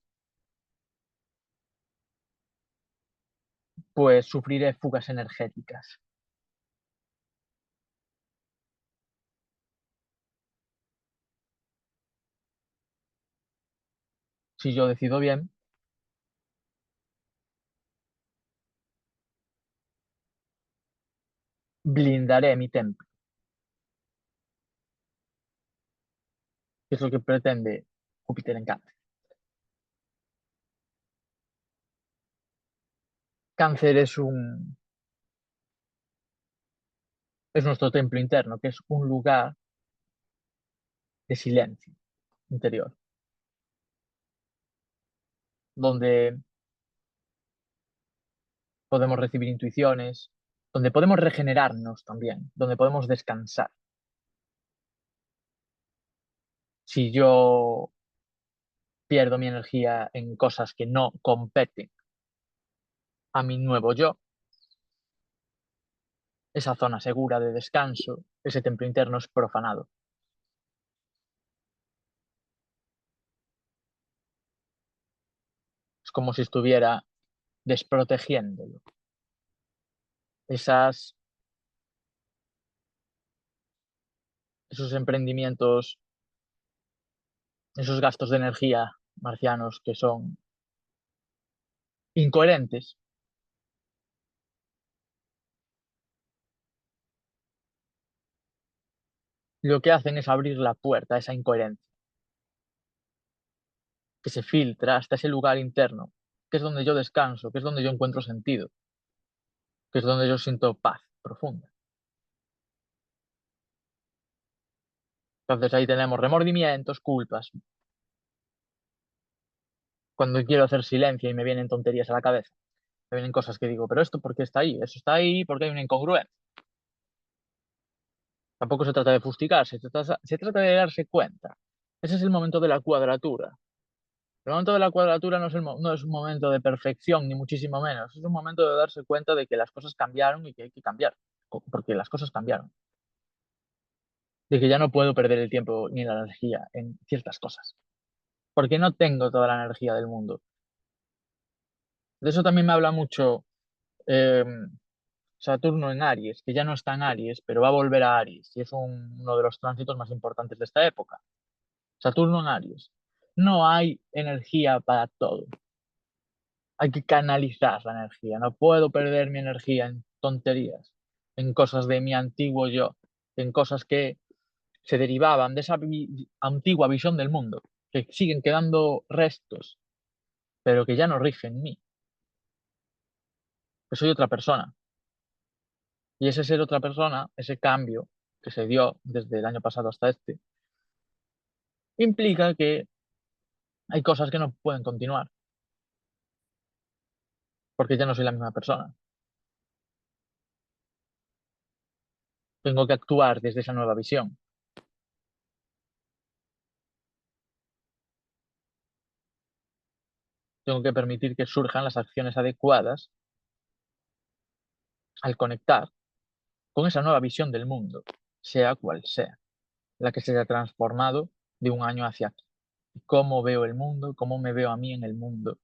pues sufriré fugas energéticas. Si yo decido bien, blindaré mi templo, que es lo que pretende Júpiter en Cáncer. Cáncer es nuestro templo interno, que es un lugar de silencio interior, donde podemos recibir intuiciones, donde podemos regenerarnos también, donde podemos descansar. Si yo pierdo mi energía en cosas que no competen a mi nuevo yo, esa zona segura de descanso, ese templo interno es profanado. Es como si estuviera desprotegiéndolo. Esas, esos emprendimientos, esos gastos de energía marcianos que son incoherentes, lo que hacen es abrir la puerta a esa incoherencia, que se filtra hasta ese lugar interno, que es donde yo descanso, que es donde yo encuentro sentido, que es donde yo siento paz profunda. Entonces ahí tenemos remordimientos, culpas. Cuando quiero hacer silencio y me vienen tonterías a la cabeza, me vienen cosas que digo, pero esto ¿por qué está ahí? Eso está ahí porque hay una incongruencia. Tampoco se trata de fustigarse, se trata de darse cuenta. Ese es el momento de la cuadratura. El momento de la cuadratura no es un momento de perfección, ni muchísimo menos. Es un momento de darse cuenta de que las cosas cambiaron y que hay que cambiar, porque las cosas cambiaron. De que ya no puedo perder el tiempo ni la energía en ciertas cosas, porque no tengo toda la energía del mundo. De eso también me habla mucho eh, Saturno en Aries, que ya no está en Aries, pero va a volver a Aries, y es uno de los tránsitos más importantes de esta época. Saturno en Aries. No hay energía para todo. Hay que canalizar la energía. No puedo perder mi energía en tonterías, en cosas de mi antiguo yo, en cosas que se derivaban de esa antigua visión del mundo, que siguen quedando restos, pero que ya no rigen mí, que soy otra persona. Y ese ser otra persona, ese cambio que se dio desde el año pasado hasta este, implica que hay cosas que no pueden continuar, porque ya no soy la misma persona. Tengo que actuar desde esa nueva visión. Tengo que permitir que surjan las acciones adecuadas al conectar con esa nueva visión del mundo, sea cual sea, la que se haya transformado de un año hacia aquí. Cómo veo el mundo, cómo me veo a mí en el mundo,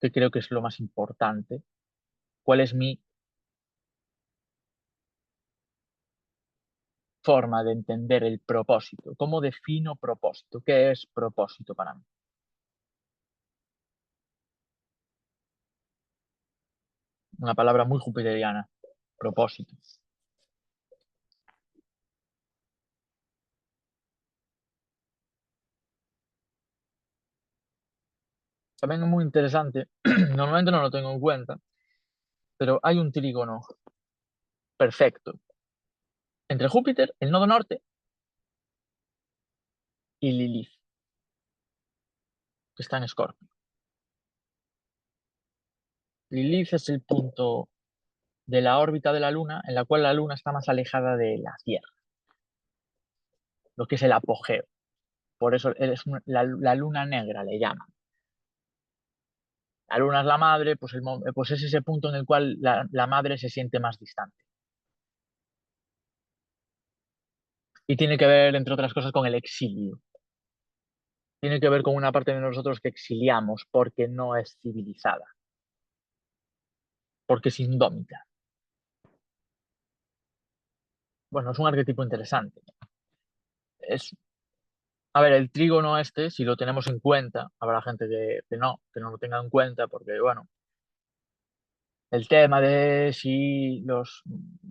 que creo que es lo más importante. ¿Cuál es mi forma de entender el propósito? ¿Cómo defino propósito? ¿Qué es propósito para mí? Una palabra muy jupiteriana, propósito. También es muy interesante, normalmente no lo tengo en cuenta, pero hay un trígono perfecto entre Júpiter, el nodo norte, y Lilith, que está en Escorpio. Lilith es el punto de la órbita de la Luna en la cual la Luna está más alejada de la Tierra, lo que es el apogeo. Por eso la Luna negra le llaman. La Luna es la madre, pues, pues es ese punto en el cual la madre se siente más distante. Y tiene que ver, entre otras cosas, con el exilio. Tiene que ver con una parte de nosotros que exiliamos porque no es civilizada, porque es indómita. Bueno, es un arquetipo interesante. Es, a ver, el trígono este, si lo tenemos en cuenta, habrá gente que no lo tenga en cuenta, porque, bueno, el tema de si bueno,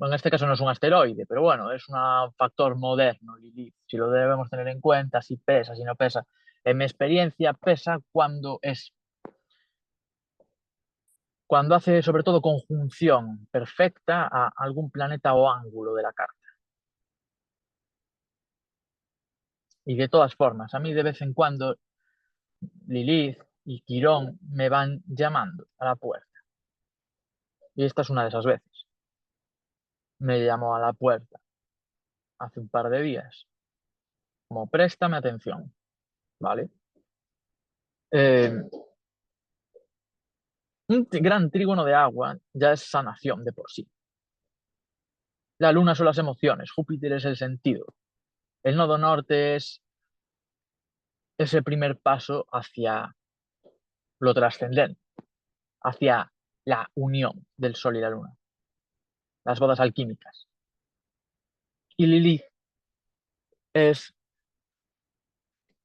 en este caso no es un asteroide, pero bueno, es un factor moderno, Lilith, si lo debemos tener en cuenta, si pesa, si no pesa. En mi experiencia pesa cuando hace sobre todo conjunción perfecta a algún planeta o ángulo de la carta. Y de todas formas, a mí de vez en cuando Lilith y Quirón me van llamando a la puerta. Y esta es una de esas veces. Me llamó a la puerta hace un par de días. Como préstame atención, ¿vale? Eh, un gran trígono de agua ya es sanación de por sí. La luna son las emociones, Júpiter es el sentido. El nodo norte es ese primer paso hacia lo trascendente, hacia la unión del Sol y la Luna, las bodas alquímicas. Y Lilith es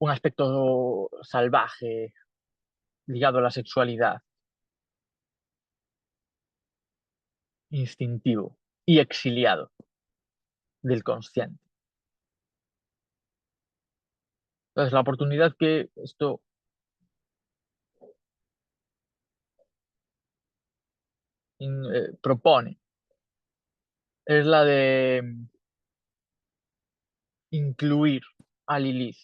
un aspecto salvaje ligado a la sexualidad, instintivo y exiliado del consciente. Entonces, la oportunidad que esto propone es la de incluir a Lilith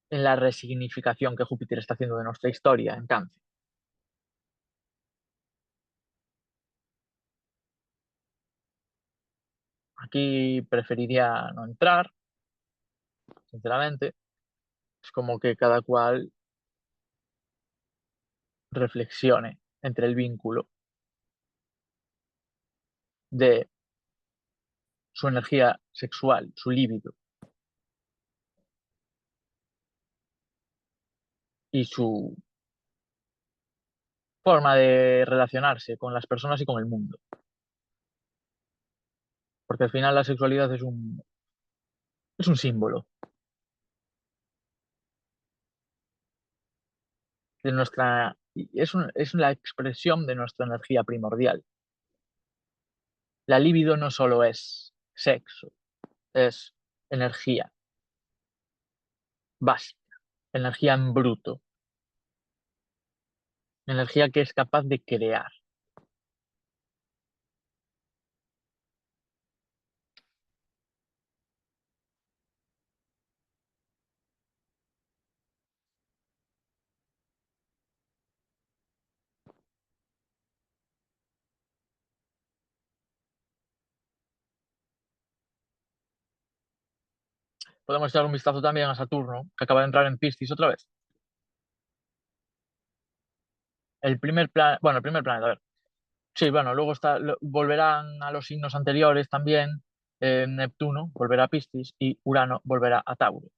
en la resignificación que Júpiter está haciendo de nuestra historia en Cáncer. Aquí preferiría no entrar, sinceramente. Es como que cada cual reflexione entre el vínculo de su energía sexual, su líbido y su forma de relacionarse con las personas y con el mundo. Porque al final la sexualidad es un símbolo de nuestra, es la expresión de nuestra energía primordial. La libido no solo es sexo, es energía básica, energía en bruto, energía que es capaz de crear. Podemos echar un vistazo también a Saturno, que acaba de entrar en Piscis otra vez. Bueno, el primer planeta, a ver. Sí, bueno, luego volverán a los signos anteriores también. Neptuno volverá a Piscis y Urano volverá a Tauro.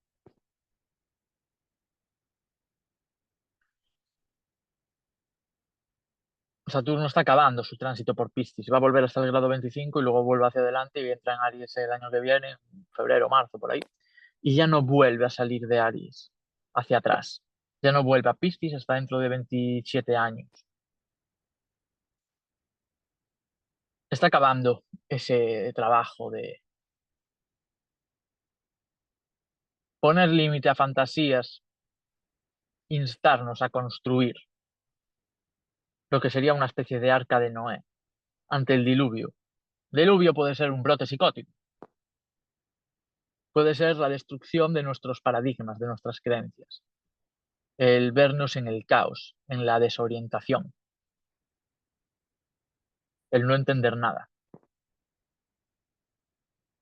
Saturno está acabando su tránsito por Piscis. Va a volver hasta el grado 25 y luego vuelve hacia adelante y entra en Aries el año que viene, febrero, marzo, por ahí. Y ya no vuelve a salir de Aries hacia atrás. Ya no vuelve a Piscis hasta dentro de 27 años. Está acabando ese trabajo de poner límite a fantasías, instarnos a construir lo que sería una especie de arca de Noé ante el diluvio. Diluvio puede ser un brote psicótico, puede ser la destrucción de nuestros paradigmas, de nuestras creencias, el vernos en el caos, en la desorientación, el no entender nada.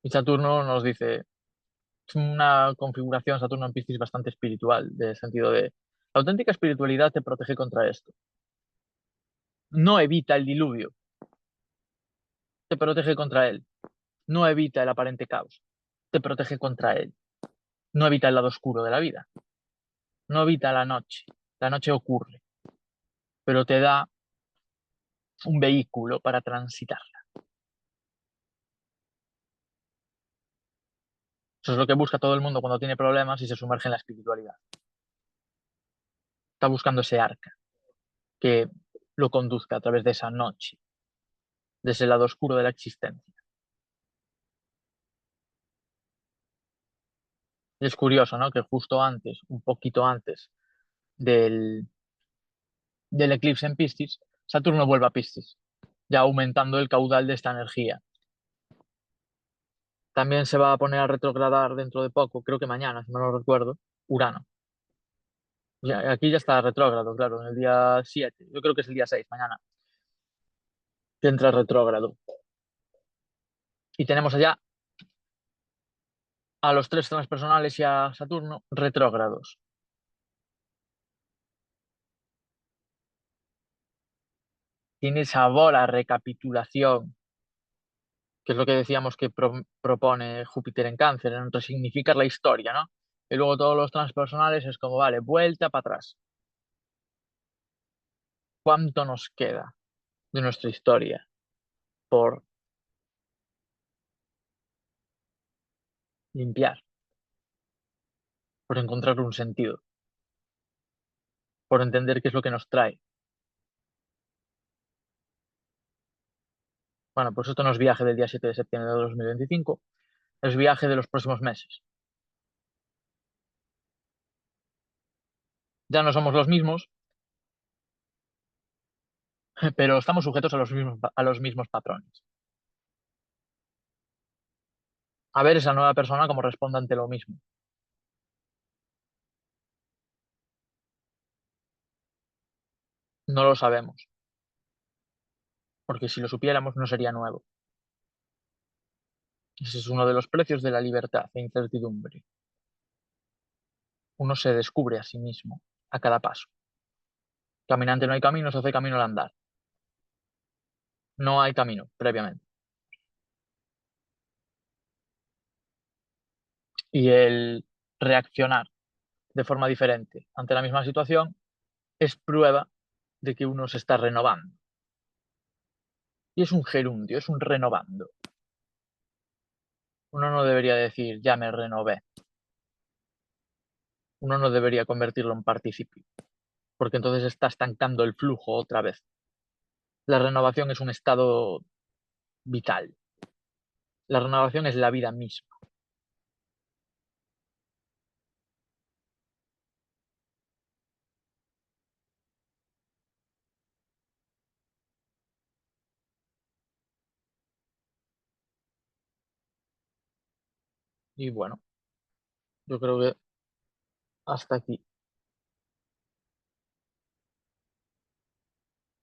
Y Saturno nos dice, es una configuración Saturno en Piscis bastante espiritual, en el sentido de la auténtica espiritualidad te protege contra esto. No evita el diluvio, te protege contra él. No evita el aparente caos, te protege contra él. No evita el lado oscuro de la vida, no evita la noche. La noche ocurre, pero te da un vehículo para transitarla. Eso es lo que busca todo el mundo cuando tiene problemas y se sumerge en la espiritualidad. Está buscando ese arca que lo conduzca a través de esa noche, de ese lado oscuro de la existencia. Y es curioso, ¿no? Que justo antes, un poquito antes del eclipse en Piscis, Saturno vuelve a Piscis, ya aumentando el caudal de esta energía. También se va a poner a retrogradar dentro de poco, creo que mañana, si no lo recuerdo, Urano. Aquí ya está retrógrado, claro, en el día 7. Yo creo que es el día 6 mañana, que entra retrógrado. Y tenemos allá a los tres transpersonales y a Saturno retrógrados. Tiene sabor a recapitulación, que es lo que decíamos que propone Júpiter en Cáncer, en resignificar la historia, ¿no? Y luego todos los transpersonales es como, vale, vuelta para atrás. ¿Cuánto nos queda de nuestra historia por limpiar, por encontrar un sentido, por entender qué es lo que nos trae? Bueno, pues esto no es viaje del día 7 de septiembre de 2025, es viaje de los próximos meses. Ya no somos los mismos, pero estamos sujetos a los mismos patrones. A ver esa nueva persona cómo responde ante lo mismo. No lo sabemos, porque si lo supiéramos no sería nuevo. Ese es uno de los precios de la libertad e incertidumbre. Uno se descubre a sí mismo a cada paso. Caminante no hay camino, se hace camino al andar. No hay camino previamente. Y el reaccionar de forma diferente ante la misma situación es prueba de que uno se está renovando. Y es un gerundio, es un renovando. Uno no debería decir ya me renové. Uno no debería convertirlo en participio, porque entonces está estancando el flujo otra vez. La renovación es un estado vital. La renovación es la vida misma. Y bueno, yo creo que hasta aquí.